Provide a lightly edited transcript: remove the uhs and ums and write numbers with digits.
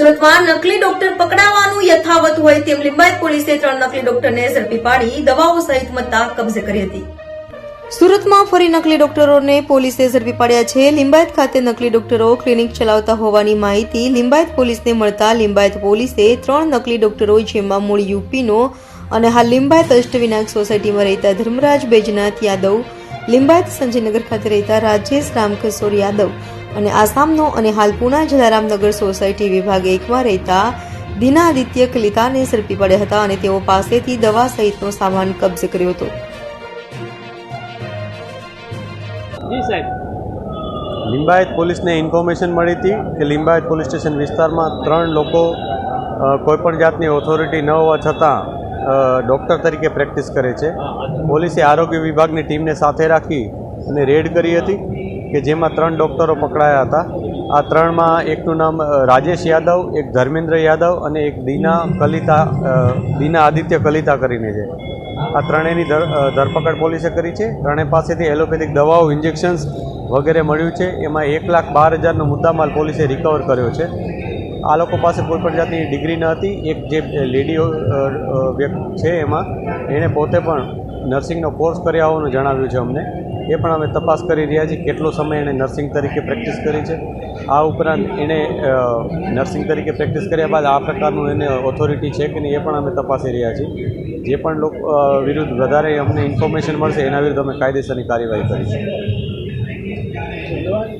સુરતમાં નકલી ડોક્ટર પકડાવાનું યથાવત હોય તેમ લિંબાયત પોલીસે 3 નકલી ડોક્ટરને ઝડપી પાડી દવાઓ સહિત મત્તા કબજે કરી હતી। સુરતમાં ફરી નકલી ડોક્ટરોને પોલીસે ઝડપી પાડ્યા છે। લિંબાયત ખાતે નકલી ડોક્ટરો ક્લિનિક ચલાવતા હોવાની માહિતી લિંબાયત પોલીસને મળતા લિંબાયત પોલીસે 3 નકલી ડોક્ટરો જેમાં મૂળ યુપીનો અને હાલ લિંબાયત અષ્ટવિનાયક સોસાયટીમાં રહેતા ધર્મરાજ बैजनाथ यादव, લિંબાયત સંજયનગર ખાતે રહેતા રાજેશ રામकिशोर यादव અને આસામનો અને હાલ પુણા જલારામનગર સોસાયટી વિભાગ 1માં રહેતા દીના આદિત્ય કલિતાને ઝડપી પડ્યા હતા અને તેઓ પાસેથી દવા સહિતનો સામાન કબજે કર્યો હતો। લિંબાયત પોલીસને ઇન્ફોર્મેશન મળી હતી કે લિંબાયત પોલીસ સ્ટેશન વિસ્તારમાં 3 લોકો કોઈપણ જાતની ઓથોરિટી ન હોવા છતાં ડૉક્ટર તરીકે પ્રેક્ટિસ કરે છે। પોલીસે આરોગ્ય વિભાગની ટીમને સાથે રાખી અને રેડ કરી હતી કે જેમાં 3 ડૉક્ટરો પકડાયા હતા। આ 3માં એકનું નામ રાજેશ યાદવ, એક ધર્મેન્દ્ર યાદવ અને એક દીના આદિત્ય કલિતા કરીને છે। આ ત્રણેયની ધરપકડ પોલીસે કરી છે। ત્રણેય પાસેથી એલોપેથિક દવાઓ, ઇન્જેક્શન્સ વગેરે મળ્યું છે। એમાં 1,12,000નો મુદ્દામાલ પોલીસે રિકવર કર્યો છે। આ લોકો પાસે કોઈપણ જાતની ડિગ્રી ન હતી। એક જે લેડી વ્યક્તિ છે એમાં એણે પોતે પણ નર્સિંગનો કોર્સ કર્યા હોવાનું જણાવ્યું છે અમને। એ પણ અમે તપાસ કરી રહ્યા છીએ કેટલો સમય એણે નર્સિંગ તરીકે પ્રેક્ટિસ કરી છે। આ ઉપરાંત એણે નર્સિંગ તરીકે પ્રેક્ટિસ કર્યા બાદ આ પ્રકારનું એને ઓથોરિટી છે કે નહીં એ પણ અમે તપાસી રહ્યા છીએ। જે પણ લોકો વિરુદ્ધ વધારે અમને ઇન્ફોર્મેશન મળશે એના વિરુદ્ધ અમે કાયદેસરની કાર્યવાહી કરીશું।